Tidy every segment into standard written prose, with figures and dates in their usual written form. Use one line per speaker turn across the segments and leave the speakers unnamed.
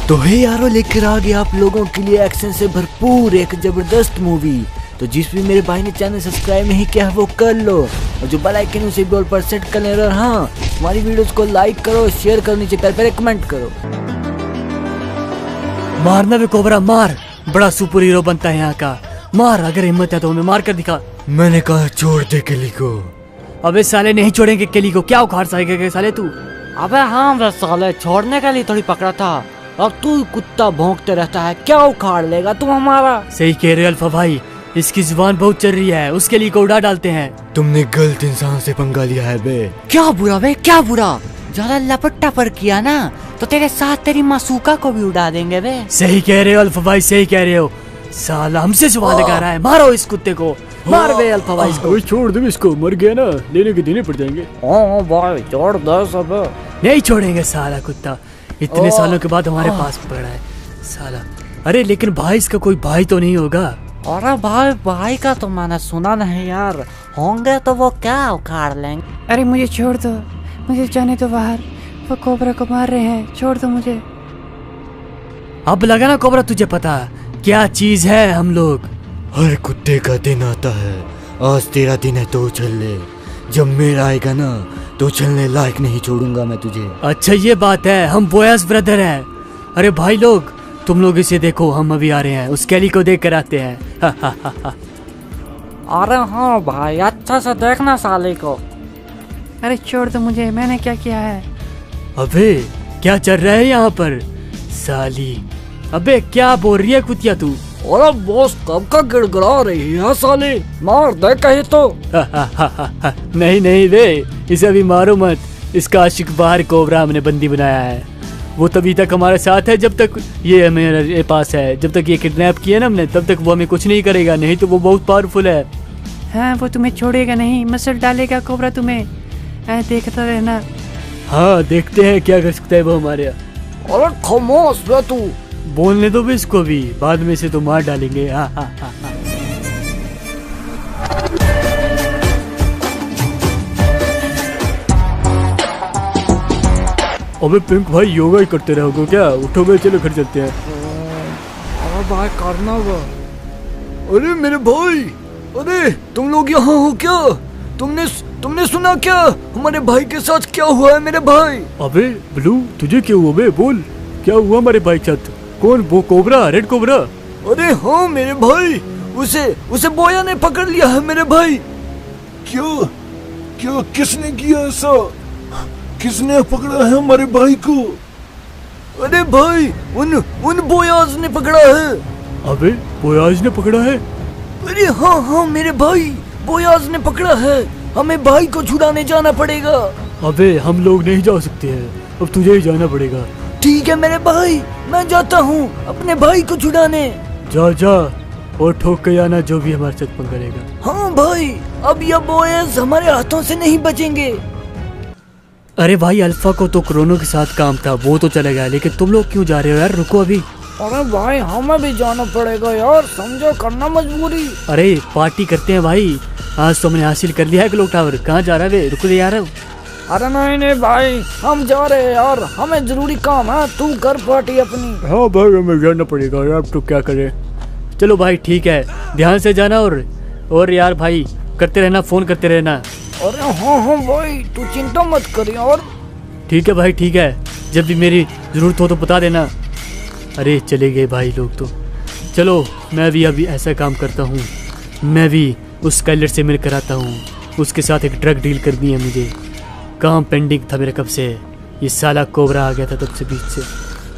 तो हे यारो, लेकर आ गया आप लोगों के लिए एक्शन से भरपूर एक जबरदस्त मूवी। तो जिस भी मेरे भाई ने चैनल सब्सक्राइब नहीं किया है वो कर लो, और जो बेल आइकन उसे भी ऑल पर सेट कर लेना। और हाँ, हमारी वीडियोस को लाइक करो, शेयर करो, नीचे प्यारे कमेंट करो।
मारना भी कोबरा मार, बड़ा सुपर हीरो बनता है यहाँ का। मार, अगर हिम्मत है तो हमें मार कर दिखा।
मैंने कहा छोड़ दे केली को।
अबे साले नहीं छोड़ेंगे केली को, क्या उखाड़ सकेगा साले तू।
अबे हाँ बे साले, छोड़ने के लिए थोड़ी पकड़ा था। अब तू कुत्ता भौंकते रहता है, क्या उखाड़ लेगा तू हमारा।
सही कह रहे अल्फा भाई, इसकी जुबान बहुत चल रही है, उसके लिए को उड़ा डालते हैं।
तुमने गलत इंसान से पंगा लिया है बे।
क्या बुरा बे, क्या बुरा। ज्यादा लपट्टा पर किया ना तो तेरे साथ तेरी मासूका को भी उड़ा देंगे बे।
सही कह रहे हो अल्फा भाई, सही कह रहे हो। साला हमसे जुबान लगा रहा है, मारो इस कुत्ते को, मार बे अल्फा भाई इसको।
छोड़ दो इसको, मर गया ना, लेने के देने पड़ जाएंगे।
हाँ भाई छोड़ दो सब।
नहीं छोड़ेंगे साला कुत्ता, इतने सालों के बाद हमारे पास पड़ा है साला। अरे लेकिन भाई इसका कोई भाई तो नहीं होगा।
अरे भाई का तो मैंने सुना नहीं यार, होंगे तो वो क्या उखाड़ लेंगे।
अरे मुझे छोड़ दो, मुझे जाने दो बाहर, वो कोबरा को मार रहे हैं, छोड़ दो मुझे।
अब लगा ना कोबरा, तुझे पता क्या चीज है हम लोग।
हर कुत्ते का दिन आता है, आज तेरा दिन है तो चल ले। जब मेरा आएगा ना तो चलने लायक नहीं छोड़ूंगा मैं तुझे।
अच्छा ये बात है, हम बोयास ब्रदर हैं। अरे भाई लोग, तुम लोग इसे देखो, हम अभी आ रहे हैं, उस कैली को देख कर आते हैं।
अरे हाँ भाई, अच्छा से देखना साले को।
अरे छोड़ दो मुझे, मैंने क्या किया है।
अबे क्या चल रहा है यहाँ पर साली। अबे क्या बोल रही है कुतिया तू।
अरे बॉस कब का गिड़गिड़ा रही है साले, मार दे कहीं तो।
नहीं नहीं बे, इसे अभी मारो मत। इसका आशिक बाहर कोबरा हमने बंदी बनाया है, वो तभी तक हमारे साथ है जब तक ये मेरे पास है। जब तक ये किडनैप किया ना हमने, तब तक वो हमें कुछ नहीं करेगा, नहीं तो वो बहुत पावरफुल है।
हाँ, वो तुम्हें छोड़ेगा नहीं, मसल डालेगा कोबरा तुम्हें, देखता रहना।
हाँ देखते हैं क्या कर सकता है वो हमारे।
अरे खामोश बे तू,
बोलने दो भी इसको भी, बाद में से तो मार डालेंगे। हाँ हाँ हाँ हाँ। अबे पिंक भाई, योगा ही करते रहोगे क्या? उठो बे, चलो घर चलते हैं।
अरे भाई करना होगा।
अरे मेरे भाई, अरे तुम लोग यहाँ हो क्या? तुमने सुना क्या हमारे भाई के साथ क्या हुआ है मेरे भाई?
अबे ब्लू, तुझे क्या हुआ बे? बोल क्या हुआ हमारे भाई के साथ? कौन, वो कोबरा, रेड कोबरा?
अरे हाँ मेरे भाई, उसे बोया ने पकड़ लिया है मेरे भाई।
क्या किसने किया ऐसा? किसने पकड़ा है हमारे भाई को?
अरे भाई, उन बोयाज ने पकड़ा है।
अबे बोयाज ने पकड़ा है?
अरे हाँ मेरे भाई, बोयाज ने पकड़ा है। हमें भाई को छुड़ाने जाना पड़ेगा।
अबे हम लोग नहीं जा सकते हैं, अब तुझे ही जाना पड़ेगा।
ठीक है मेरे भाई, मैं जाता हूँ अपने भाई को छुड़ाने।
जा और ठोक के आना जो भी हमारे साथ पंगा करेगा।
हाँ भाई, अब ये बॉयज हमारे हाथों से नहीं बचेंगे।
अरे भाई, अल्फा को तो क्रोनो के साथ काम था, वो तो चले गया, लेकिन तुम लोग क्यों जा रहे हो यार? रुको अभी।
अरे भाई हमें भी जाना पड़ेगा यार, समझो, करना मजबूरी।
अरे पार्टी करते हैं भाई, आज तो हमने हासिल कर लिया है क्लॉक टावर। कहाँ जा रहा है? रुको यार।
अरे नहीं भाई, हम जा रहे हैं यार, हमें जरूरी काम है, तू कर पार्टी अपनी।
हाँ भाई, हमें जाना पड़ेगा यार, तो क्या करे। चलो भाई ठीक है, ध्यान से जाना, और यार भाई करते रहना, फोन करते रहना।
अरे हाँ भाई, तू चिंता मत कर यार।
ठीक है भाई, ठीक है, जब भी मेरी जरूरत हो तो बता देना। अरे चले गए भाई लोग तो। चलो मैं भी अभी ऐसा काम करता हूँ, मैं भी उस स्काइलर से मिल कर आता हूँ, उसके साथ एक ड्रग डील करनी है मुझे। काम पेंडिंग था मेरा कब से, ये साला कोबरा आ गया था तब से बीच से,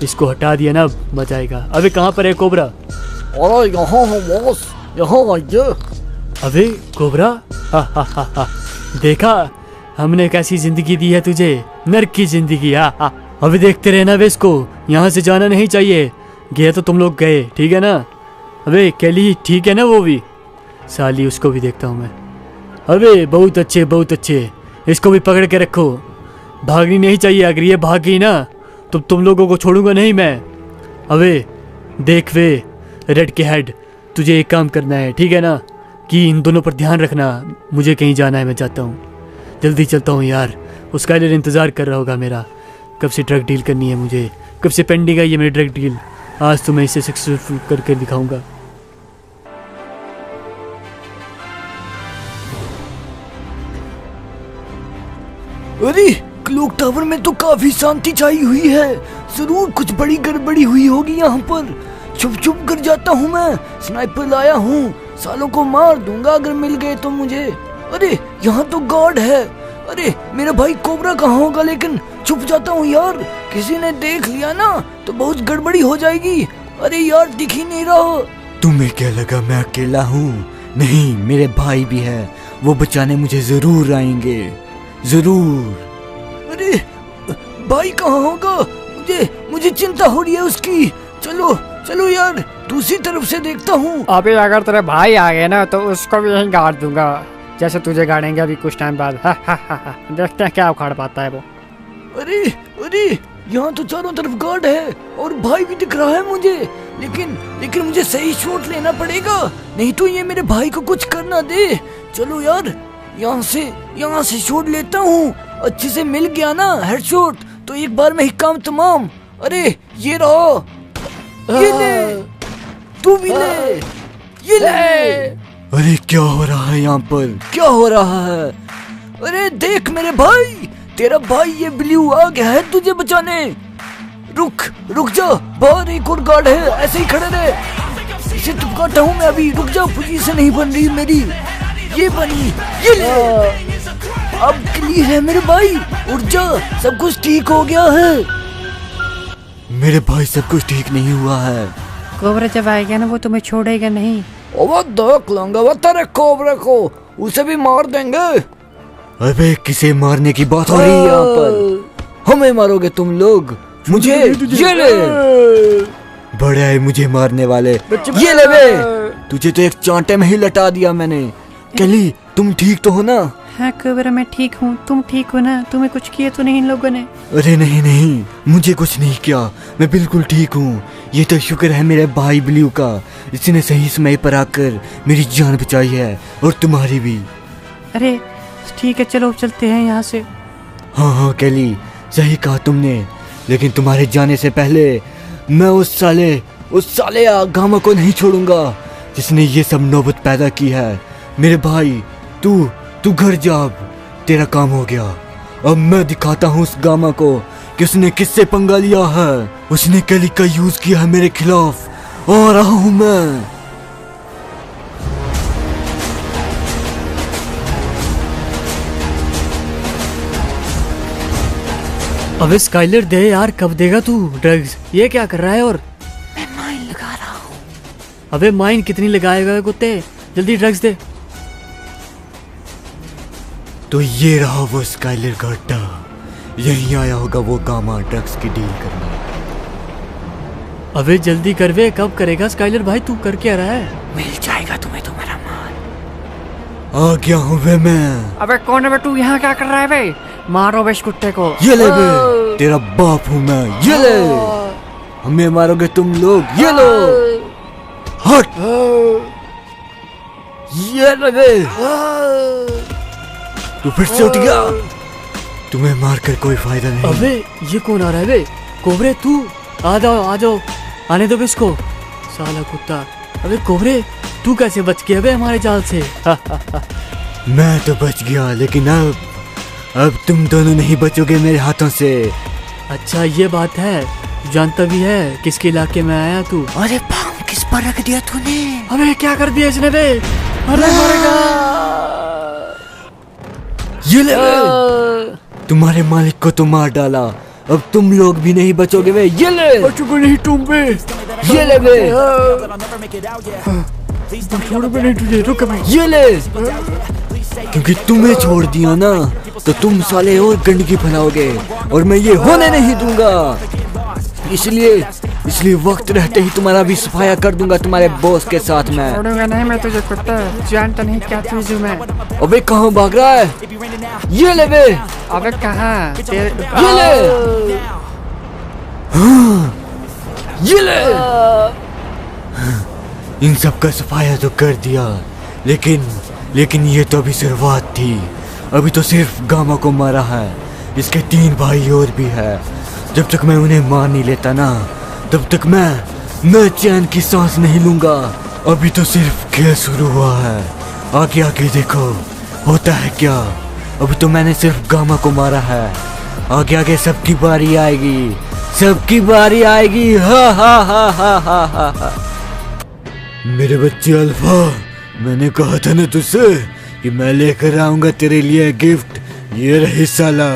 इसको हटा दिया ना, अब मजा आएगा। अबे कहाँ पर है कोबरा?
अरे यहाँ हो बॉस, यहाँ आइए।
अबे कोबरा, हा, देखा हमने कैसी जिंदगी दी है तुझे, नर्क की जिंदगी। हा। अभी देखते रहना वे, इसको यहाँ से जाना नहीं चाहिए। गए तो तुम लोग गए, ठीक है ना? अबे केली ठीक है ना? वो भी साली, उसको भी देखता हूँ मैं। अबे बहुत अच्छे, इसको भी पकड़ के रखो, भागनी नहीं चाहिए। अगर ये भाग गई ना तो तुम लोगों को छोड़ूंगा नहीं मैं। अबे देख वे रेड के हेड, तुझे एक काम करना है, ठीक है ना? कि इन दोनों पर ध्यान रखना, मुझे कहीं जाना है, मैं जाता हूँ, जल्दी चलता हूँ यार। उसका इंतज़ार कर रहा होगा मेरा, कब से ड्रग डील करनी है मुझे, कब से पेंडिंग है ये मेरी ड्रग डील। आज तो मैं इसे सक्सेसफुल करके दिखाऊंगा।
अरे क्लॉक टावर में तो काफी शांति छाई हुई है, जरूर कुछ बड़ी गड़बड़ी हुई होगी यहाँ पर। छुप छुप कर जाता हूँ मैं, स्नाइपर लाया हूँ, सालों को मार दूंगा अगर मिल गए तो मुझे। अरे यहाँ तो गार्ड है। अरे मेरा भाई कोबरा कहाँ होगा, लेकिन छुप जाता हूँ यार, किसी ने देख लिया ना तो बहुत गड़बड़ी हो जाएगी। अरे यार दिख ही नहीं रहा।
तुम्हें क्या लगा मैं अकेला हूँ? नहीं, मेरे भाई भी है, वो बचाने मुझे जरूर आएंगे, जरूर।
अरे भाई कहाँ होगा, मुझे चिंता हो रही है उसकी। चलो चलो यार, दूसरी तरफ से देखता हूँ।
अभी अगर तेरे भाई आ गए ना तो उसको भी यहीं गाड़ दूंगा, जैसे तुझे गाड़ेंगे अभी कुछ टाइम बाद। देखते हैं क्या उखाड़ पाता है वो।
अरे अरे यहाँ तो चारों तरफ गार्ड है और भाई भी दिख रहा है मुझे, लेकिन मुझे सही शॉट लेना पड़ेगा, नहीं तो ये मेरे भाई को कुछ करना दे। चलो यार, यहाँ से शॉट लेता हूँ। अच्छे से मिल गया ना हेडशॉट तो एक बार में ही काम तमाम। अरे ये रहो, ये ले, तू भी ले, ये ले।
अरे क्या हो रहा है यहाँ पर?
क्या हो रहा है? अरे देख मेरे भाई, तेरा भाई ये ब्लू आ गया है तुझे बचाने। रुक जा, बाहर एक और गार्ड है, ऐसे ही खड़े रहे। इसे टपकाता हूँ मैं अभी, रुक जा, पोजीशन नहीं बन रही मेरी, ये बनी, ये ले। अब क्लियर है मेरे भाई, उठ जा, सब कुछ ठीक हो गया है।
मेरे भाई सब कुछ ठीक नहीं हुआ है।
कोबरा जब आएगा ना वो तुम्हें छोड़ेगा नहीं।
वो देख लूंगा वो तेरे कोबरा को, उसे भी मार देंगे।
अबे किसे मारने की बात हो रही है यहाँ पर?
हमें मारोगे तुम लोग, मुझे ये ले।
बड़ा है मुझे मारने वाले,
ये ले बे।
तुझे तो एक चांटे में ही लटा दिया मैंने। केली तुम ठीक तो हो ना?
हाँ कोबरा मैं ठीक हूँ, तुम ठीक हो ना? तुम्हें कुछ किया तो नहीं इन लोगों ने?
अरे नहीं, मुझे कुछ नहीं किया, मैं बिल्कुल ठीक हूँ। ये तो शुक्र है मेरे भाई ब्लू का, इसने सही समय पर आकर मेरी जान बचाई है और तुम्हारी भी।
अरे ठीक है, चलो चलते हैं यहाँ से।
हाँ केली, सही कहा तुमने, लेकिन तुम्हारे जाने से पहले मैं उस साले गामा को नहीं छोड़ूंगा जिसने ये सब नौबत पैदा की है। मेरे भाई तू घर जा, अब तेरा काम हो गया। अब मैं दिखाता हूँ उस गामा को कि उसने किससे पंगा लिया है। उसने केली का यूज किया है मेरे खिलाफ। आ रहा हूँ मैं।
अबे स्काइलर दे यार, कब देगा तू ड्रग्स? ये क्या कर रहा है? और
मैं माइन लगा रहा हूँ।
अबे माइन कितनी लगाएगा कुत्ते, जल्दी ड्रग्स दे।
तो ये रहा वो स्काइलर का अड्डा, यहीं आया होगा वो गामा ड्रग्स की डील करने।
अबे जल्दी कर वे, कब करेगा स्काइलर भाई? तू कर क्या रहा है?
मिल जाएगा तुम्हें तुम्हारा माल।
आ गया हूँ वे मैं।
अबे कौन है बे, तू यहाँ क्या कर रहा है बे? मारो बे इस कुत्ते को।
ये ले बे, तेरा बाप हूँ मैं, ये ले। हमें मारोगे तुम लोग, ये लो, हट। ये ले बे। तू फिर से उठ गया, तुम्हें मारकर कोई फायदा नहीं।
अबे ये कौन आ रहा है बे? कोबरे तू आ जाओ, आने दो इसको, साला कुत्ता। अबे कोबरे तू कैसे बच गया बे हमारे जाल से?
मैं तो बच गया, लेकिन अब तुम दोनों नहीं बचोगे मेरे हाथों से।
अच्छा ये बात है, जानता भी है किसके इलाके में आया तू?
अरे बम किस पर रख दिया तूने?
अबे क्या कर दिया इसने बे? अरे मरेगा।
ये ले बे, तुम्हारे मालिक को तो मार डाला, अब तुम लोग भी नहीं बचोगे बे। ये ले,
बचोगे नहीं तुम बे।
ये ले बे,
छोड़ बे नहीं तुझे, रुक बे।
ये ले। क्योंकि तुम्हें छोड़ दिया ना तो तुम साले और गंदगी फैलाओगे और मैं ये होने नहीं दूंगा। इसलिए वक्त रहते ही तुम्हारा भी सफाया कर दूंगा तुम्हारे बॉस के साथ में।
छोड़ूंगा नहीं मैं तुझे कुत्ता, जानता नहीं क्या चीज हूँ मैं।
अबे कहाँ भाग रहा है? ये ले बे।
अबे कहाँ?
ये ले। हाँ, ये ले। इन सब का सफाया तो कर दिया, लेकिन ये तो अभी शुरुआत थी। अभी तो सिर्फ गामा को मारा है, इसके 3 भाई और भी है। जब तक मैं उन्हें मार नहीं लेता ना, तब तक मैं चैन की सांस नहीं लूंगा। अभी तो सिर्फ खेल शुरू हुआ है, आगे आगे देखो होता है क्या। अभी तो मैंने सिर्फ गामा को मारा है, आगे आगे सबकी बारी आएगी, सबकी बारी आएगी। हा हा हा हा हा हा हा। मेरे बच्चे अल्फा, मैंने कहा था ना तुझसे कि मैं लेकर आऊंगा तेरे लिए गिफ्ट। ये रही साला,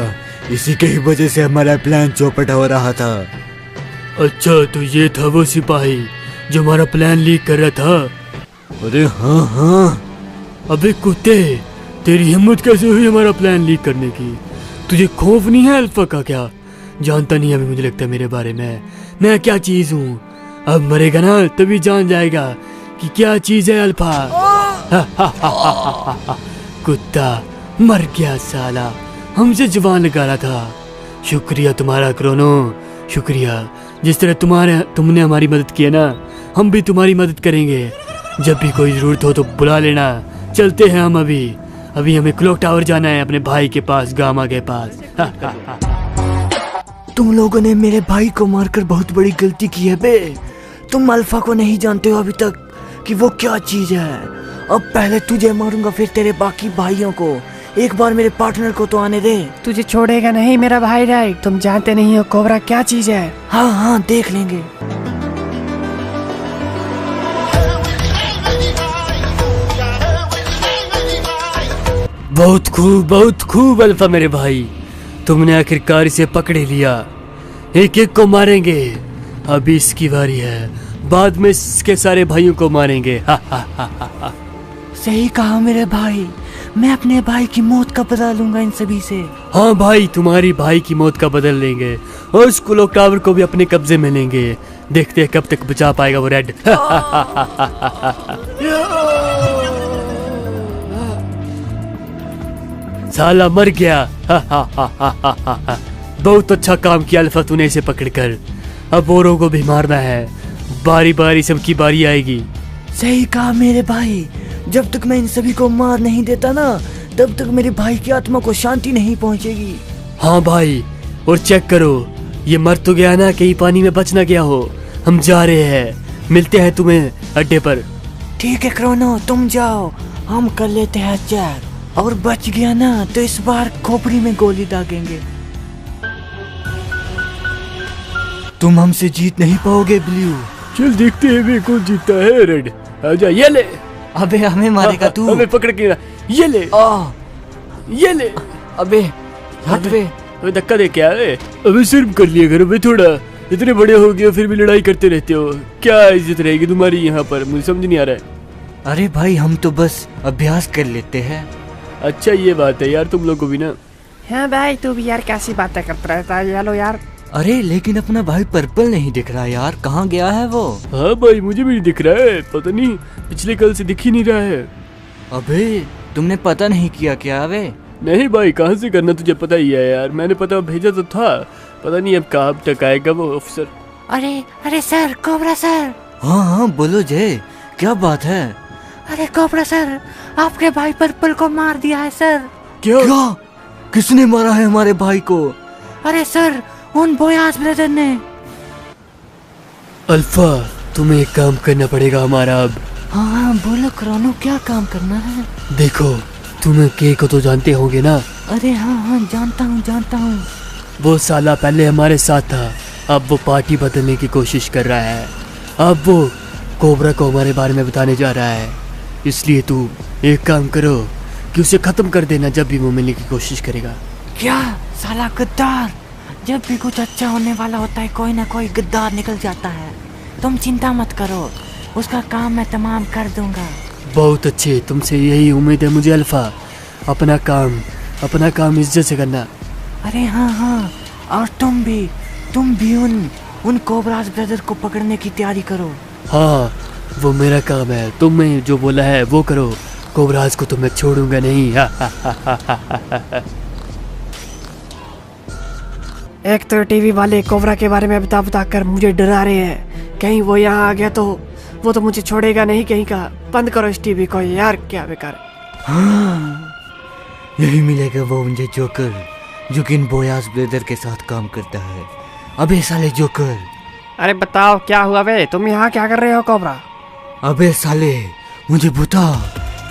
इसी के ही वजह से हमारा प्लान चौपट हो रहा था।
अच्छा, तो ये था वो सिपाही जो हमारा प्लान लीक कर रहा था?
अरे हाँ हाँ।
अबे कुत्ते, तेरी हिम्मत कैसे हुई हमारा प्लान लीक करने की? तुझे खौफ नहीं है अल्फा का क्या? जानता नहीं अभी मुझे लगता है मेरे बारे में, मैं क्या चीज हूँ। अब मरेगा ना तभी जान जाएगा कि क्या चीज है अल्फा। कुत्ता मर गया साला, हमसे जुबान लगा रहा था। शुक्रिया तुम्हारा क्रोनो, शुक्रिया। जिस तरह तुमने हमारी मदद की है ना, हम भी तुम्हारी मदद करेंगे। जब भी कोई जरूरत हो तो बुला लेना। चलते हैं हम अभी हमें क्लॉक टावर जाना है, अपने भाई के पास, गामा के पास।
तुम लोगों ने मेरे भाई को मारकर बहुत बड़ी गलती की है बे। तुम अल्फा को नहीं जानते हो अभी तक कि वो क्या चीज है। अब पहले तुझे मारूंगा, फिर तेरे बाकी भाइयों को। एक बार मेरे पार्टनर को तो आने दे।
तुझे छोड़ेगा नहीं मेरा भाई राइट। तुम जानते नहीं हो कोबरा क्या चीज है।
हाँ हाँ, देख लेंगे।
बहुत खूब अल्फा मेरे भाई, तुमने आखिरकार इसे पकड़े लिया। एक एक को मारेंगे, अभी इसकी बारी है, बाद में इसके सारे भाइयों को मारेंगे।
सही कहा मेरे भाई, मैं अपने भाई की मौत का बदला लूंगा इन सभी से।
हाँ भाई, तुम्हारी भाई की मौत का बदल लेंगे और उस क्लॉक टावर को भी अपने कब्जे में लेंगे। देखते हैं कब तक बचा पाएगा वो रेड। साला मर गया। बहुत अच्छा काम किया अल्फा तूने इसे पकड़कर। अब औरों को भी मारना है, बारी बारी सबकी बारी आएगी।
सही कहा मेरे भाई, जब तक मैं इन सभी को मार नहीं देता ना, तब तक मेरे भाई की आत्मा को शांति नहीं पहुंचेगी।
हाँ भाई, और चेक करो, ये मर तो गया ना, कहीं पानी में बच ना गया हो। हम जा रहे हैं, मिलते हैं तुम्हें अड्डे पर।
ठीक है क्रोनो, तुम जाओ, हम कर लेते हैं चेक। और बच गया ना तो इस बार खोपड़ी में गोली दागेंगे।
तुम हमसे जीत नहीं पाओगे ब्लू।
चल देखते हैं वे कौन जीतता है। रेड आजा, ये ले।
अबे हमें मारेगा तू।
हमें पकड़ के, ये ले, ये ले।
अबे हट बे।
अबे धक्का दे क्या है? अबे शर्म कर लिया करो बे थोड़ा, इतने बड़े हो गए फिर भी लड़ाई करते रहते हो। क्या इज्जत रहेगी तुम्हारी यहाँ पर, मुझे समझ नहीं आ रहा है।
अरे भाई, हम तो बस अभ्यास कर लेते हैं।
अच्छा ये बात है यार, तुम लोग को भी ना।
हाँ भाई, तू भी यार कैसी बातें करता रहता है। चलो यार।
अरे लेकिन अपना भाई पर्पल नहीं दिख रहा यार, कहाँ गया है वो?
हाँ भाई, मुझे भी नहीं दिख रहा है, पता नहीं पिछले कल से दिख ही नहीं रहा है।
अबे तुमने पता नहीं किया क्या? अबे
नहीं भाई, कहाँ से करना, तुझे पता ही है यार। मैंने पता भेजा तो था, पता नहीं अब कब तक आएगा वो ऑफिसर।
अरे सर, कोबरा सर।
हाँ हाँ बोलो जय, क्या बात है?
अरे कोबरा सर, आपके भाई पर्पल को मार दिया है सर।
क्या? किसने मारा है हमारे भाई को?
अरे सर, उन बोयास ब्रदर ने।
अल्फा, तुम्हें एक काम करना पड़ेगा हमारा अब।
हाँ बोलो क्रोनो, क्या काम करना है?
देखो, तुम के को तो जानते होंगे ना?
अरे हाँ जानता हूँ।
वो साला पहले हमारे साथ था, अब वो पार्टी बदलने की कोशिश कर रहा है। अब वो कोबरा को हमारे बारे में बताने जा रहा है। इसलिए तू एक काम करो कि उसे खत्म कर देना जब भी वो मिलने की कोशिश करेगा।
क्या साला गद्दार, जब भी कुछ अच्छा होने वाला होता है कोई ना कोई गद्दार निकल जाता है। तुम चिंता मत करो, उसका काम मैं तमाम कर दूंगा।
बहुत अच्छे, तुमसे यही उम्मीद है मुझे अल्फा। अपना काम इज्जत से करना।
अरे हाँ, और तुम भी उन कोबराज ब्रदर को पकड़ने की तैयारी करो।
हाँ, वो मेरा काम है, तुमने जो बोला है वो करो। कोबराज को तो मैं छोड़ूंगा नहीं।
एक तो टीवी वाले कोबरा के बारे में बता कर मुझे डरा रहे हैं। कहीं वो यहाँ आ गया तो वो तो मुझे छोड़ेगा नहीं कहीं का। बंद करो इस टीवी को यार, क्या बेकार।
हाँ, यही मिलेगा वो मुझे जोकर, जो कि इन बोयास ब्लेडर के साथ काम करता है। अबे साले जोकर,
अरे बताओ क्या हुआ बे, तुम यहाँ क्या कर रहे हो कोबरा?
अबे साले मुझे बता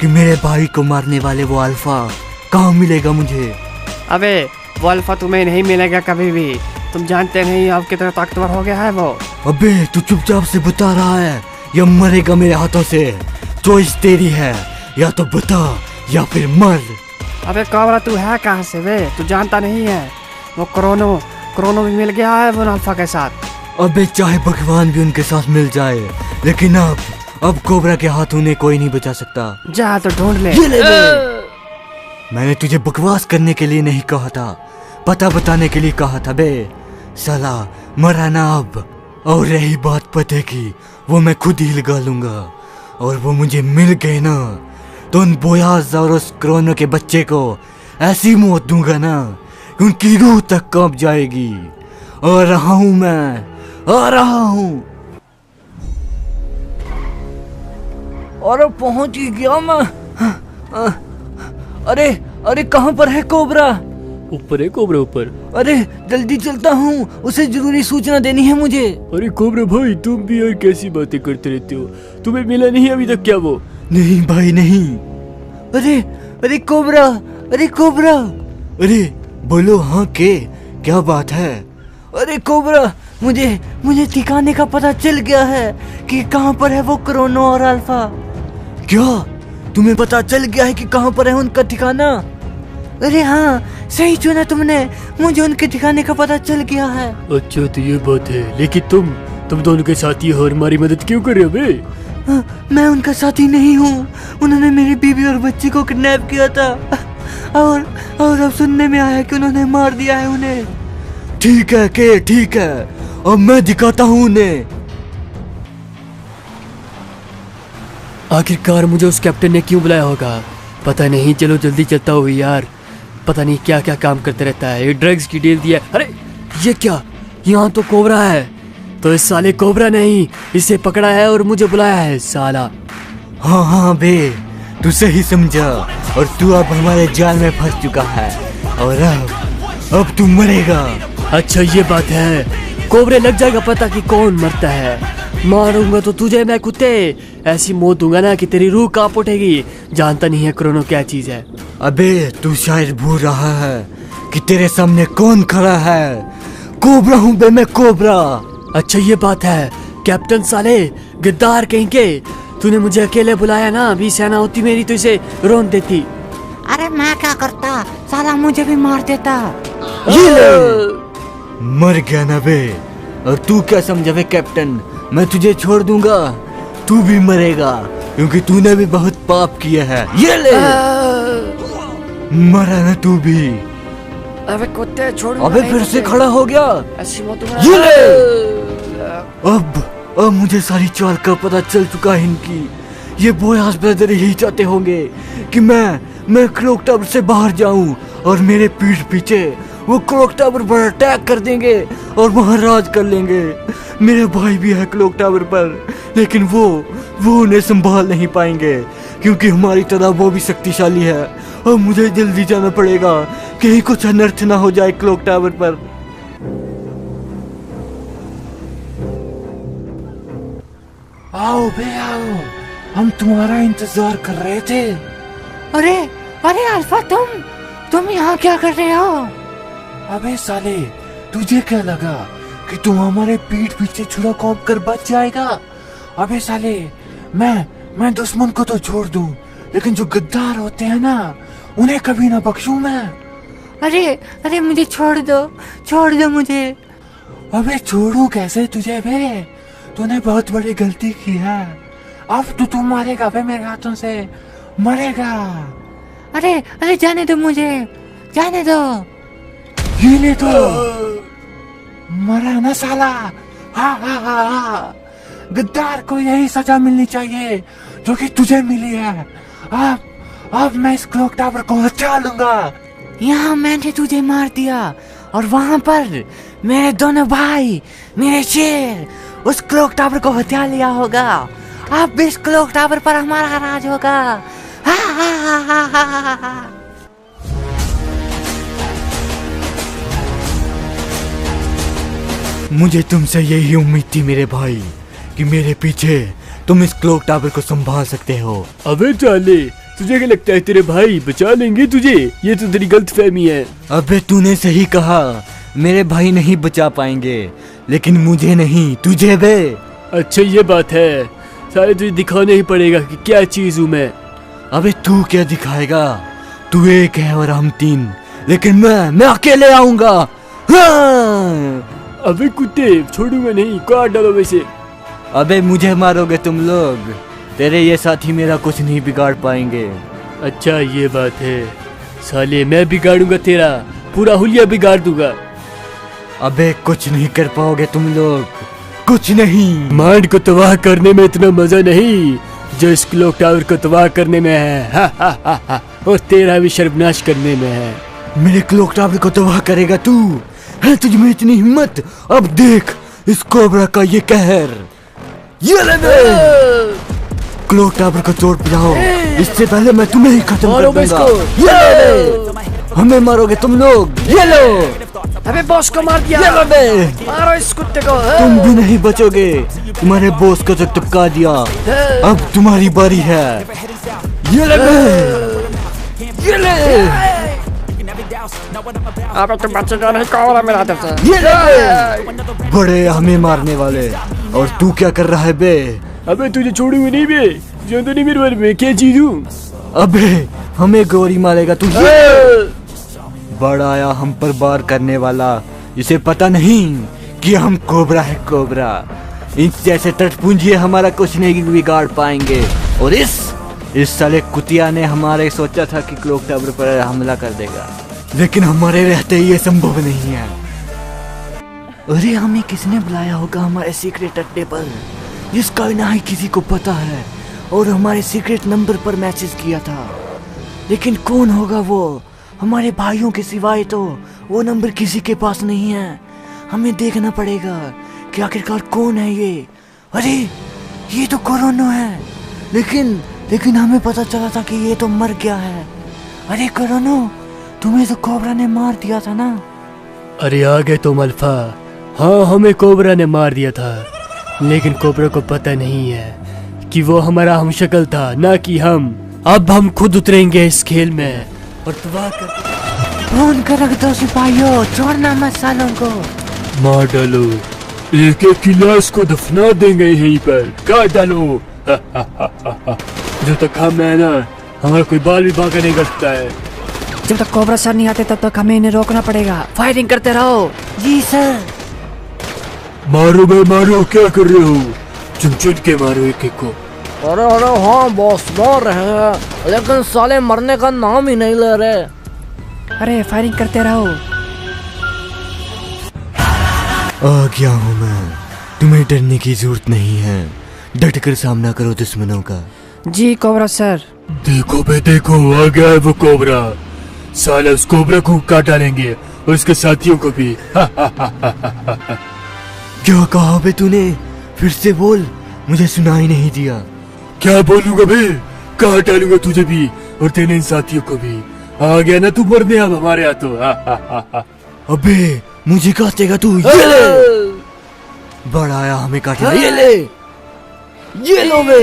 कि मेरे भाई को मारने वाले वो अल्फा कहाँ मिलेगा मुझे?
अबे वो अल्फा तुम्हें नहीं मिलेगा कभी भी, तुम जानते नहीं अब कितना ताकतवर हो गया है वो।
अबे तू चुपचाप से बता रहा है या मरेगा मेरे हाथों से? चॉइस तेरी है, या तो बता या फिर मर।
अबे कोबरा तू है कहाँ से बे, तू जानता नहीं है वो क्रोनो भी मिल गया है वो अल्फा के साथ।
अबे चाहे भगवान भी उनके साथ मिल जाए, लेकिन अब कोबरा के हाथ उन्हें कोई नहीं बचा सकता।
जा तो ढूंढ ले।
ये ले बे। मैंने तुझे बकवास करने के लिए नहीं कहा था, पता बताने के लिए कहा था बे। साला मरा ना अब। और रही बात पते की, वो मैं खुद ही लगा लूंगा, और वो मुझे मिल गए ना तो उन बोयाज और उस क्रोनो के बच्चे को ऐसी मौत दूंगा ना उनकी रूह तक कांप जाएगी। आ रहा हूं मैं, आ रहा हूं।
और पहुंच ही गया मैं। अरे अरे कहाँ पर है कोबरा?
ऊपर है कोबरा, ऊपर।
अरे जल्दी चलता हूँ, उसे जरूरी सूचना देनी है मुझे।
अरे कोबरा भाई, तुम भी यार कैसी बातें करते रहते हो? तुम्हें मिला नहीं अभी तक क्या वो?
नहीं भाई नहीं।
अरे अरे कोबरा, अरे कोबरा।
अरे बोलो हाँ के, क्या बात है?
अरे कोबरा, मुझे ठिकाने का पता चल गया है कि कहाँ पर है वो क्रोनो और अल्फा।
क्या तुम्हें पता चल गया है कि कहाँ पर है उनका ठिकाना?
अरे हाँ, सही चुना तुमने, मुझे उनके ठिकाने का पता चल गया है।
अच्छा तो ये बात है, लेकिन तुम दोनों के साथी हो और हमारी मदद क्यों कर रहे हो बे?
मैं उनका साथी नहीं हूँ, उन्होंने मेरी बीवी और बच्ची को किडनैप किया था, और अब सुनने में आया कि उन्होंने मार दिया है उन्हें।
ठीक है के, ठीक है, अब मैं दिखाता हूँ उन्हें।
आखिरकार मुझे उस कैप्टन ने क्यों बुलाया होगा, पता नहीं। चलो जल्दी चलता हूँ यार, पता नहीं क्या क्या काम करते रहता है। ये ड्रग्स की डील दिया। अरे ये क्या, यहाँ तो कोबरा है। तो इस साले कोबरा नहीं, इसे पकड़ा है और मुझे बुलाया है साला।
हाँ हाँ बे, तू सही समझा, और तू अब हमारे जाल में फंस चुका है, और अब तू मरेगा।
अच्छा ये बात है, कोबरे लग जाएगा पता कि कौन मरता है। मारूंगा तो तुझे मैं कुत्ते, ऐसी मौत दूंगा ना कि तेरी रूह कांप उठेगी। जानता नहीं है क्रोनो क्या चीज है।
अबे तू शायद भूल रहा है कि तेरे सामने कौन खड़ा है। कोबरा हूँ बे मैं, कोबरा।
अच्छा ये बात है, कैप्टन साले गद्दार कहीं के, तूने मुझे अकेले बुलाया ना, अभी सेना होती मेरी तो इसे रोन देती।
अरे मैं क्या करता, साला मुझे भी मार देता।
ये ले, मर गया ना बे।
और तू क्या समझा बे कैप्टन, मैं तुझे छोड़ दूंगा?
तू भी मरेगा, क्योंकि तूने भी बहुत पाप किया है। ये ले, मरा ना तू भी।
अबे कुत्ते छोड़।
अबे फिर से खड़ा हो गया।
ऐसी मौत
ये ले, अब मुझे सारी चाल का पता चल चुका है इनकी। ये बॉयज ब्रदर यही चाहते होंगे कि मैं क्लॉक टावर से बाहर जाऊं, और मेरे पीठ पीछे वो क्लॉक टावर पर अटैक कर देंगे और वहां राज कर लेंगे। मेरे भाई भी है क्लॉक टावर पर, लेकिन वो उन्हें संभाल नहीं पाएंगे, क्योंकि हमारी तरह वो भी शक्तिशाली है। और मुझे जल्दी जाना पड़ेगा, कहीं कुछ अनर्थ ना हो जाए क्लॉक टावर पर।
आओ बे आओ, हम तुम्हारा इंतजार कर रहे थे।
अरे अरे अल्फा, तुम यहाँ क्या कर रहे हो?
अबे साले, तुझे क्या लगा कि तुम हमारे पीठ पीछे छुरा कौंप कर बच जाएगा? अबे साले, मैं दुश्मन को तो छोड़ दूं, लेकिन जो गद्दार होते हैं ना, उन्हें कभी ना बख्शूं मैं।
अरे मुझे छोड़ दो मुझे।
अबे छोड़ू कैसे तुझे बे, तूने बहुत बड़ी गलती की है। अब तो तू मरेगा बे, मेरे हाथों से मरेगा।
अरे जाने दो मुझे, जाने दो।
ये ले तो, मरा ना साला। हाँ हाँ हाँ हाँ, गद्दार को यही सजा मिलनी चाहिए जो कि तुझे मिली है। अब मैं इस क्लॉक टावर को हटा लूंगा।
यहाँ मैंने तुझे मार दिया, और वहाँ पर मेरे दोनों भाई, मेरे शेर, उस क्लॉक टावर को हत्या लिया होगा। अब इस क्लॉक टावर पर हमारा राज होगा। हा हा हा हा हा हा हा।
मुझे तुमसे यही उम्मीद थी मेरे भाई, कि मेरे पीछे तुम इस क्लॉक टावर को संभाल सकते हो।
अबे साले, तुझे क्या लगता है तेरे भाई बचा लेंगे तुझे? ये तो तेरी गलतफहमी है।
अबे तूने सही कहा, मेरे भाई नहीं बचा पाएंगे, लेकिन मुझे नहीं, तुझे बे।
अच्छा ये बात है, साले तुझे दिखाना ही पड़ेगा कि क्या चीज हूँ मैं।
अबे तू क्या दिखाएगा? तू एक है और हम 3, लेकिन मैं अकेले आऊंगा। हाँ!
अबे कुत्ते, छोड़ूंगा नहीं, काट डालो वैसे।
अबे मुझे मारोगे तुम लोग, तेरे ये साथी मेरा कुछ नहीं बिगाड़ पाएंगे।
अच्छा ये बात है, साले मैं बिगाड़ूंगा तेरा पूरा हुलिया बिगाड़ दूंगा।
अबे कुछ नहीं कर पाओगे तुम लोग, कुछ नहीं।
माइंड को तबाह करने में इतना मजा नहीं जो इस क्लॉक टावर को तबाह करने में है। हा, हा, हा, हा, और तेरा भी सर्वनाश करने में है।
मेरे क्लॉक टावर को तबाह करेगा तू? है तुझ में इतनी हिम्मत? अब देख इस कोबरा का ये कहर। ये ले क्लॉक टावर को तोड़ पिलाओ, इससे पहले मैं तुम्हें ही खत्म कर दूंगा। ये ले, हमें मारोगे तुम लोग। ये लो,
अबे बॉस को मार दिया।
ये लो बे,
मारो इस कुत्ते को।
तुम भी नहीं बचोगे, तुम्हारे बॉस को तो टपका दिया, अब तुम्हारी बारी है। ये ले बे, ये ले।
अबे तुम बचेगा नहीं कोबरा मेरा हाथ से।
ये ले, बड़े हमें मारने वाले, और तू क्या कर रहा है बे?
अबे तुझे छोड़ूंगा नहीं बे, जानता नहीं मेरे बारे में क्या चीज हूँ।
अबे हमें गोरी मारेगा तू? बड़ा आया हम पर वार करने वाला, इसे पता नहीं कि हम कोबरा है कोबरा। इन जैसे तटपुंजिए हमारा कुछ नहीं बिगाड़ पाएंगे। और इस साले कुतिया ने हमारे सोचा था कि क्लॉक टावर पर हमला कर देगा, लेकिन हमारे रहते ही ये संभव नहीं है। अरे हमें किसने बुलाया होगा हमारे सीक्रेट अड्डे पर, जिसका ना ही किसी को पता है, और हमारे सीक्रेट नंबर पर मैसेज किया था। लेकिन कौन होगा वो? हमारे भाइयों के सिवाय तो वो नंबर किसी के पास नहीं है। हमें देखना पड़ेगा कि आखिरकार कौन है ये। अरे ये तो कोरोना है, लेकिन हमें पता चला था कि ये तो मर गया है। अरे कोरोना, तुम्हें तो कोबरा ने मार दिया था ना?
अरे आ गए तुम अल्फा। हाँ हमें कोबरा ने मार दिया था, लेकिन कोबरा को पता नहीं है कि वो हमारा हमशक्ल था, ना कि हम। अब हम खुद उतरेंगे इस खेल में और तबाह कर।
फोन कर रख दो सिपाहियों, छोड़ना मत सालों को।
मार डालो, एक एक की लाश को दफना देंगे यहीं पर, काट डालो। जब तक हम है ना, हमारा कोई बाल भी बांका नहीं कर सकता है।
जब तक कोबरा सर नहीं आते तब तक हमें इन्हें रोकना पड़ेगा। फायरिंग करते रहो।
जी सर।
मारो बे मारो, क्या कर रहे हो? चुन के मारो एक एक को।
अरे हाँ बॉस, मार रहे हैं, लेकिन साले मरने का नाम ही नहीं ले रहे।
अरे फायरिंग करते रहो।
आ गया हूँ मैं, तुम्हें डरने की जरूरत नहीं है, डट कर सामना करो दुश्मनों का।
जी कोबरा सर।
देखो बे देखो, आ गया है वो कोबरा। साले उस कोबरा को काट डालेंगे और उसके साथियों को भी।
क्या कहा बे तूने? फिर से बोल, मुझे सुनाई नहीं दिया।
क्या बोलूंगा बे, काट डालूंगा तुझे भी और तेरे इन साथियों को भी। आ गया ना तू मरने अब हमारे हाथों।
अबे मुझे काटेगा तू? ये ले, बड़ा आया हमें काटेगा। ये ले, ये लो बे,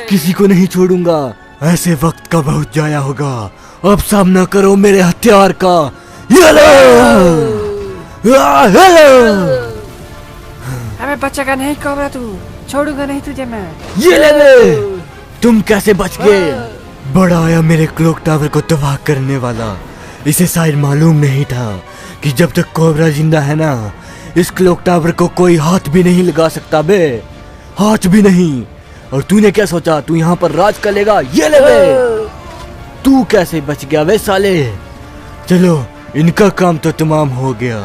किसी को नहीं छोड़ूंगा। ऐसे वक्त का बहुत जाया होगा, अब सामना करो मेरे हथियार का। ये लो,
अबे बचेगा नहीं कोबरा तू, छोड़ूंगा नहीं तुझे मैं।
ये ले, तुम कैसे बच गए? बड़ा आया मेरे क्लॉक टावर को तबाह करने वाला। इसे शायद मालूम नहीं था कि जब तक कोबरा जिंदा है ना, इस क्लॉक टावर को कोई हाथ भी नहीं लगा सकता बे, हाथ भी नहीं। और तूने क्या सोचा तू यहाँ पर राज करेगा? ये ले बे, तू कैसे बच गया वे साले? चलो इनका काम तो तमाम हो गया।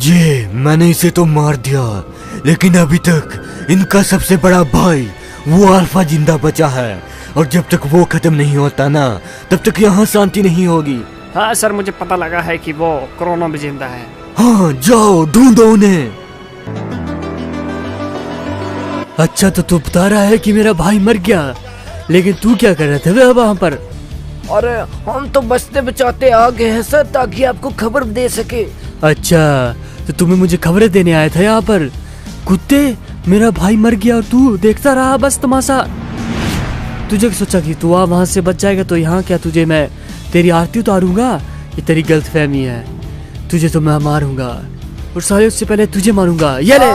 ये मैंने इसे तो मार दिया, लेकिन अभी तक इनका सबसे बड़ा भाई वो अल्फा जिंदा बचा है, और जब तक वो खत्म नहीं होता ना, तब तक यहाँ शांति नहीं होगी।
हाँ सर, मुझे पता लगा है कि वो कोरोना भी जिंदा है।
हाँ जाओ ढूंढो उन्हें।
अच्छा तो तू बता रहा है कि मेरा भाई मर गया, लेकिन तू क्या कर रहा था वहाँ पर?
अरे हम तो बचते बचाते आ गए हैं सर, ताकि आपको खबर दे सके।
अच्छा, तो तुम्हें मुझे खबरें देने आया था यहाँ पर? कुत्ते, मेरा भाई मर गया और तू देखता रहा बस तमाशा। तुझे सोचा कि तू वहाँ से बच जाएगा, तो यहाँ क्या तुझे मैं तेरी आरती उतारूंगा? ये तेरी गलतफहमी है। तुझे तो मैं मारूंगा और साले उससे पहले तुझे मारूंगा। ये ले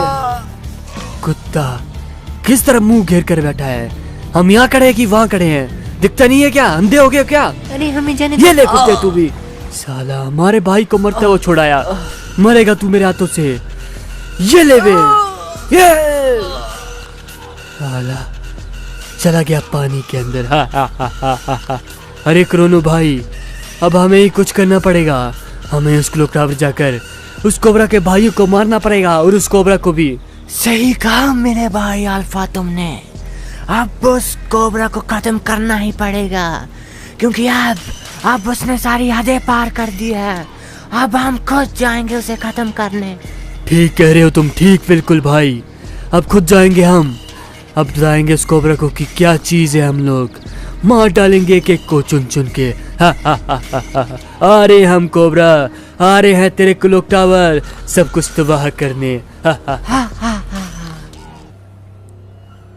कुत्ता, किस तरह मुंह घेर कर बैठा है। हम यहाँ खड़े हैं कि वहाँ खड़े हैं? दिखता नहीं है क्या? अंधे हो गए क्या?
अरे हमें जाने
ये ले कुत्ते तू भी। साला हमारे भाई को मरते हुए छुड़ाया, मरेगा तू मेरे हाथों से। ये ले बे, ये साला चला गया पानी के अंदर। हा हा हा हा हा हा। अरे क्रोनो भाई, अब हमें ही कुछ करना पड़ेगा। हमें उस क्लॉक टावर जाकर उस कोबरा के भाइयों को मारना पड़ेगा और उस कोबरा को भी।
सही कहा मेरे भाई अल्फा तुमने। अब उस कोबरा को खत्म करना ही पड़ेगा, क्योंकि अब उसने सारी हदें पार कर दी है। अब हम खुद जाएंगे उसे खत्म करने।
ठीक कह रहे हो तुम, ठीक बिल्कुल भाई। अब खुद जाएंगे हम। अब बताएंगे उस कोबरा को कि क्या चीज है। हम लोग मार डालेंगे एक एक को चुन चुन के। हा हा हा हा हा। आ रहे हम कोबरा, आ रहे हैं तेरे क्लॉक टावर सब कुछ तबाह करने। हा हा हा।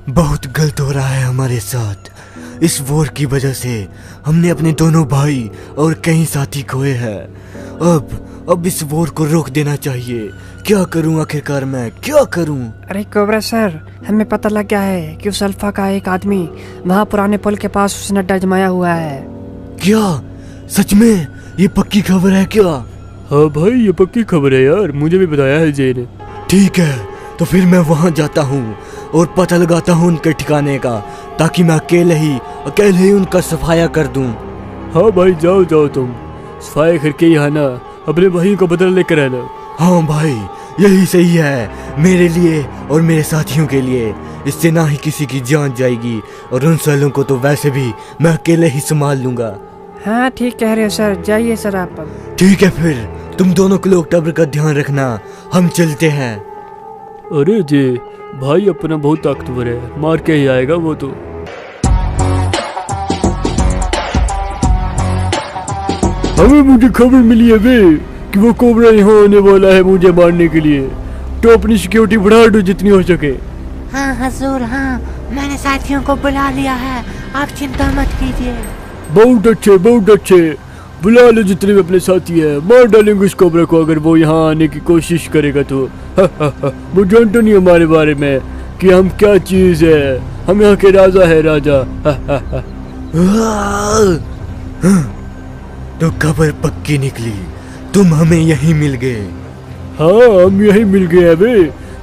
बहुत गलत हो रहा है हमारे साथ। इस वॉर की वजह से हमने अपने दोनों भाई और कई साथी खोए हैं। अब इस वॉर को रोक देना चाहिए। क्या करूं आखिरकार, मैं क्या करूं?
अरे कोबरा सर, हमें पता लग गया है कि उस अल्फा का एक आदमी वहाँ पुराने पुल के पास उसने अड्डा जमाया हुआ है।
क्या सच में? ये पक्की खबर है क्या?
हाँ भाई, ये पक्की खबर है यार, मुझे भी बताया है जय ने।
ठीक है, तो फिर मैं वहाँ जाता हूँ और पता लगाता हूँ उनके ठिकाने का, ताकि मैं अकेले ही उनका सफाया कर दूं।
हाँ भाई, जाओ जाओ, तुम सफाई करके ही आना, अपने भाई को बदला लेकर आना।
हाँ भाई, यही सही है मेरे लिए और मेरे साथियों के लिए। इससे ना ही किसी की जान जाएगी और उन सालों को तो वैसे भी मैं अकेले ही संभाल लूंगा।
हाँ ठीक कह रहे हो सर, जाइए सर आप।
ठीक है, फिर तुम दोनों क्लॉक टावर का ध्यान रखना, हम चलते हैं।
अरे जी, भाई अपना बहुत ताकतवर है, मार के ही आएगा वो तो। हमें मुझे खबर मिली है बे कि वो कोबरा यहाँ आने वाला है मुझे मारने के लिए, तो अपनी सिक्योरिटी बढ़ा दो जितनी हो सके।
हाँ हजूर, हाँ मैंने साथियों को बुला लिया है, आप चिंता मत कीजिए।
बहुत अच्छे, बहुत अच्छे, बुला लो जितने भी अपने साथी है, मार डालेंगे उस कोबरा को अगर वो यहाँ आने की कोशिश करेगा तो। वो जानता नहीं हमारे बारे में कि हम क्या चीज है, हम यहाँ के राजा है, राजा।
तो खबर पक्की निकली, तुम हमें यहीं मिल गए।
हाँ, हम यहीं मिल गए हैं बे,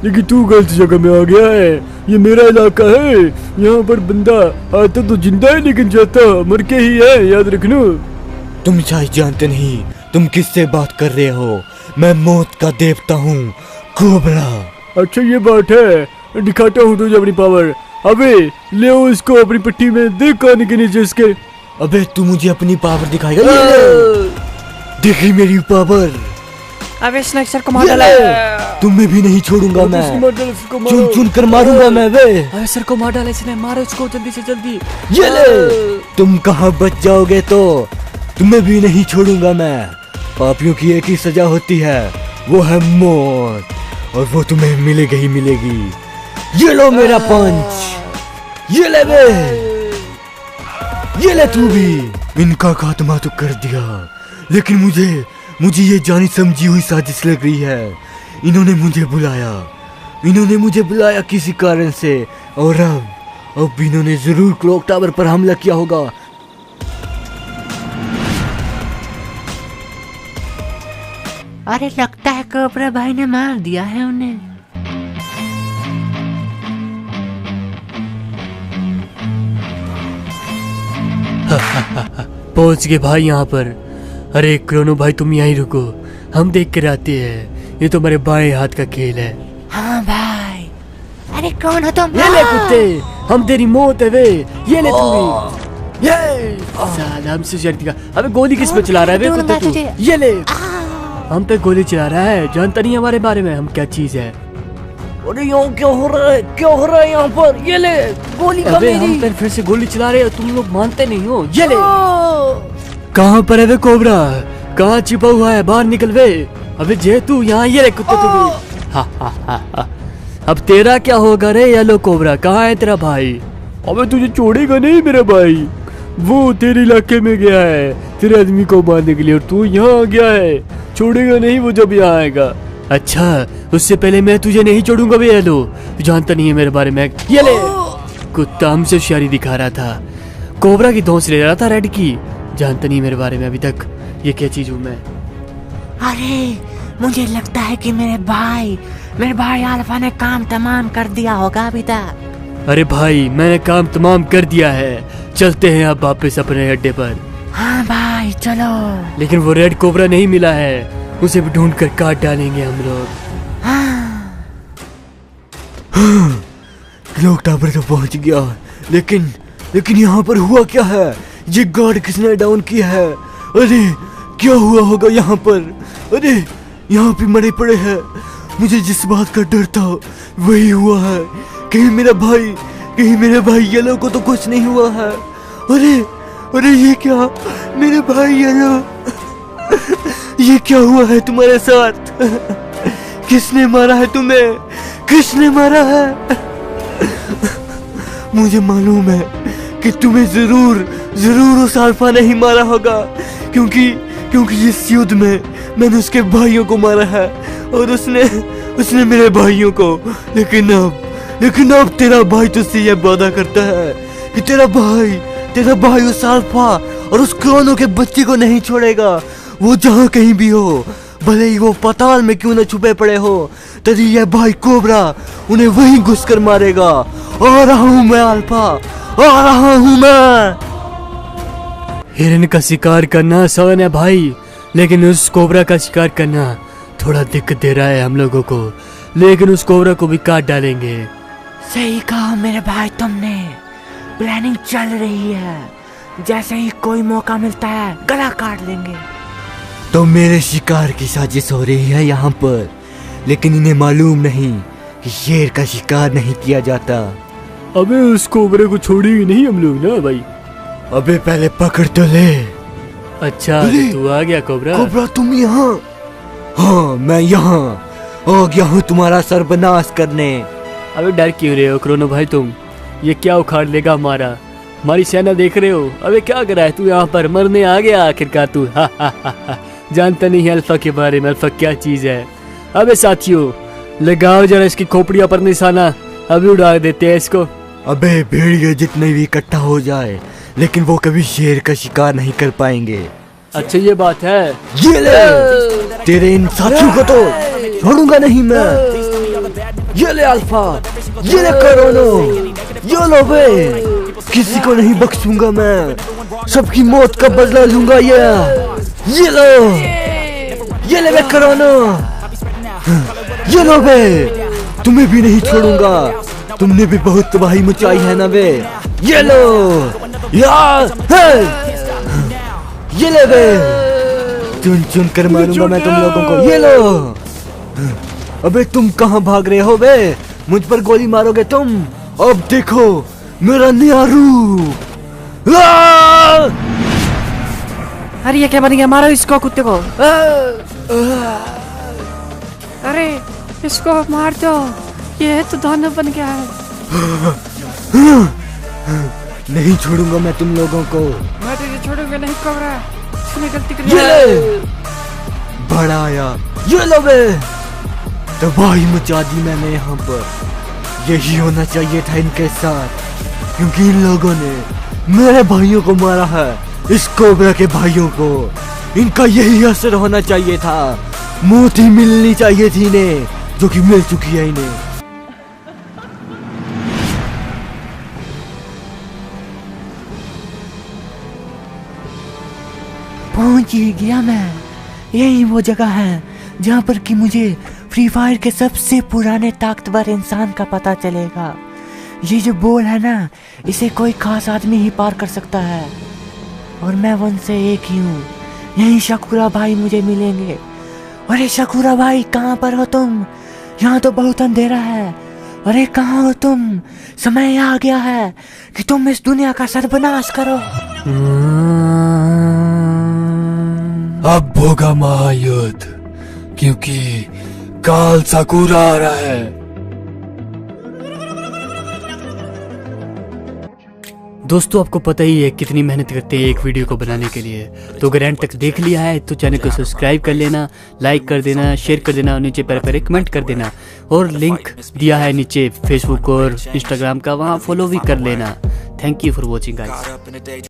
लेकिन तू गलत जगह में आ गया है। ये मेरा इलाका है, यहाँ पर बंदा आता तो जिंदा है लेकिन जाता मर के ही है, याद रखना।
तुम शायद जानते नहीं तुम किससे बात कर रहे हो। मैं मौत का देवता हूँ, कोबरा।
अच्छा ये बात है, दिखाता हूँ तुझे अपनी पावर। अबे ले आओ इसको अपनी पट्टी में, देख कान के नीचे इसके।
अबे तू मुझे अपनी पावर दिखाएगा? देखी मेरी पावर।
अब इस सर को मार डाला।
तुम्हें भी नहीं छोड़ूंगा मैं, चुन चुन कर मारूंगा मैं बे।
अरे सर को मार डाला इसने, मारो इसको जल्दी से जल्दी।
ये ले, तुम कहाँ बच जाओगे, तो तुम्हें भी नहीं छोड़ूंगा मैं। पापियों की एक ही सजा होती है, वो है मौत, और वो तुम्हें मिलेगी ही मिलेगी। ये लो मेरा पंच, ये ले बे, ये ले तू भी। इनका खात्मा तो कर दिया, लेकिन मुझे ये जानी समझी हुई साजिश लग रही है। इन्होंने मुझे बुलाया किसी कारण से, और अब इन्होंने जरूर क्लॉक टावर पर हमला किया होगा।
अरे लगता है कोबरा भाई ने मार दिया है उन्हें।
पहुंच गए भाई यहाँ पर। अरे क्रोनो भाई तुम यहीं रुको, हम देख कर आते हैं। ये तो मेरे बाएं हाथ का खेल है।
हाँ भाई। अरे कौन हो तुम?
ये ले कुत्ते, हम तेरी मौत है वे। ये ले तू भी। ये साला हमसे शर्ती का। अबे गोली किस पे चला रहा है वे कुत्ते तू? ये ले, हम पे गोली चला रहा है, जानता नहीं हमारे बारे में हम क्या चीज है।
अरे यहाँ क्या हो रहा है, क्या हो रहा है यहाँ पर? ये ले गोली का
अबे हम
मेरी।
पर फिर से गोली चला रहे हो, तुम लोग मानते नहीं हो। ये ले। कहाँ पर है वे कोबरा? कहाँ छिपा हुआ है? बाहर निकल वे। अबे जे तू यहाँ, ये रे कुत्ते तू भी। हा हा हा हा। अब तेरा क्या होगा रे येलो कोबरा? कहाँ है तेरा भाई? अबे तुझे छोड़ेगा नहीं मेरा भाई, वो तेरे इलाके में गया है तेरे आदमी को मारने के लिए, और तू यहाँ आ गया है। छोड़ेगा नहीं वो जब यहाँ आएगा। अच्छा, उससे पहले मैं तुझे नहीं छोड़ूंगा बे येलो, तू जानता नहीं है मेरे बारे में। ये ले। कुत्ता हमसे होशियारी दिखा रहा था, कोबरा की धौंस ले रहा था रेड की। जानता नहीं मेरे बारे में अभी तक ये क्या चीज हूँ मैं।
अरे मुझे लगता है कि मेरे भाई अल्फा ने काम तमाम कर दिया होगा अभी तक।
अरे भाई मैंने काम तमाम कर दिया है, चलते हैं अब वापस अपने अड्डे पर।
हाँ भाई चलो।
लेकिन वो रेड कोबरा नहीं मिला है, उसे भी ढूंढ कर काट डालेंगे हम लोग।
क्लॉक टावर तो पहुंच गया, लेकिन यहाँ पर हुआ क्या है? ये गार्ड किसने डाउन किया है? अरे क्या हुआ होगा यहाँ पर? अरे यहाँ पे मरे पड़े हैं। मुझे जिस बात का डर था वही हुआ है। कहीं मेरे भाई येलो को तो कुछ नहीं हुआ है। अरे ये क्या, मेरे भाई येलो, ये क्या हुआ है तुम्हारे साथ? किसने मारा है तुम्हें? किसने मारा है? मुझे मालूम है कि तुम्हें जरूर उस अल्फा ने ही मारा होगा, क्योंकि इस युद्ध में मैंने उसके भाइयों को मारा है और उसने मेरे भाइयों को। लेकिन अब तेरा भाई तुझसे यह वादा करता है कि तेरा भाई उस अल्फा और उस क्रोनो के बच्चे को नहीं छोड़ेगा। वो जहाँ कहीं भी हो, भले ही वो पाताल में क्यों न छुपे पड़े हो, तेरी यह भाई कोबरा उन्हें वहीं घुसकर मारेगा। आ रहा हूँ मैं अल्फा, आ रहा हूँ मैं।
हिरन का शिकार करना आसान है भाई, लेकिन उस कोबरा का शिकार करना थोड़ा दिक्कत दे रहा है हम लोगों को। लेकिन उस कोबरा को भी काट डालेंगे।
सही कहा मेरे भाई तुमने, प्लानिंग चल रही है। जैसे ही कोई मौका मिलता है गला काट लेंगे।
तो मेरे शिकार की साजिश हो रही है यहाँ पर, लेकिन इन्हें मालूम नहीं कि शेर का शिकार नहीं किया जाता।
अबे उस कोबरे को छोड़ेंगे नहीं हम लोग ना भाई।
अबे पहले पकड़ तो ले।
अच्छा
अरे,
तू आ गया कोबरा?
कोबरा तुम यहाँ? हाँ मैं यहाँ आ गया हूँ तुम्हारा सर्वनाश करने।
अबे डर क्यों रहे हो क्रोनो भाई तुम? ये क्या उखाड़ लेगा हमारी सेना देख रहे हो? अबे क्या कर रहा है तू यहाँ पर? मरने आ गया आखिरकार तू। हा हा हा हा। जानता नहीं है अल्फा के बारे में, अल्फा क्या चीज है। अबे साथियों लगाओ जरा इसकी खोपड़ियों पर निशाना, अभी उड़ा देते हैं इसको।
अबे भेड़िए जितने भी इकट्ठा हो जाए, लेकिन वो कभी शेर का शिकार नहीं कर पाएंगे।
अच्छा ये बात है।
ये ले, तेरे इन साथियों को तो छोड़ूंगा नहीं मैं। ये ले अल्फा, ये ले क्रोनो, ये लो बे, किसी को नहीं बख्शूंगा मैं, सबकी मौत का बदला लूंगा। ये लो, ये ले बे क्रोनो, ये लो बे, तुम्हें भी नहीं छोड़ूंगा। तुमने भी बहुत तबाही मचाई है ना बे। ये लो, ये ले बे, चुन कर मारूंगा मैं तुम लोगों को। ये लो। अबे तुम कहाँ भाग रहे हो बे? मुझ पर गोली मारोगे तुम? अब देखो मेरा नया रूप।
अरे ये क्या बन गया? मारो इसको, कुत्ते को। अरे इसको मार दो, ये तो दोनों बन गया है।
नहीं छोड़ूंगा मैं तुम लोगों को।
मैं तुझे छोड़ूंगा नहीं कोबरा, तूने गलती कर
ये
ली।
ले, बड़ा आया, ये लो बे, तबाही मचा दी मैंने यहाँ पर। यही होना चाहिए था इनके साथ, क्योंकि इन लोगों ने मेरे भाइयों को मारा है, इस कोबरा के भाइयों को। इनका यही असर होना चाहिए था, मौत ही मिलनी चाहिए थी इन्हें, जो कि मिल चुकी है इन्हें।
पहुंच ही गया मैं। यही वो जगह है जहाँ पर कि मुझे फ्री फायर के सबसे पुराने ताकतवर इंसान का पता चलेगा। ये जो बोल है ना, इसे कोई खास आदमी ही पार कर सकता है, और मैं उनसे एक ही हूँ। यही शकुरा भाई मुझे मिलेंगे। अरे शकुरा भाई कहाँ पर हो तुम? यहाँ तो बहुत अंधेरा है। अरे कहाँ हो तुम? समय आ गया है कि तुम इस दुनिया का सर्वनाश करो।
अब होगा महायुद्ध, क्योंकि काल साकुरा आ रहा है।
दोस्तों आपको पता ही है कितनी मेहनत करते हैं एक वीडियो को बनाने के लिए, तो अगर एंड तक देख लिया है तो चैनल को सब्सक्राइब कर लेना, लाइक कर देना, शेयर कर देना और नीचे पर कमेंट कर देना। और लिंक दिया है नीचे फेसबुक और इंस्टाग्राम का, वहाँ फॉलो भी कर लेना। Thank you for watching guys.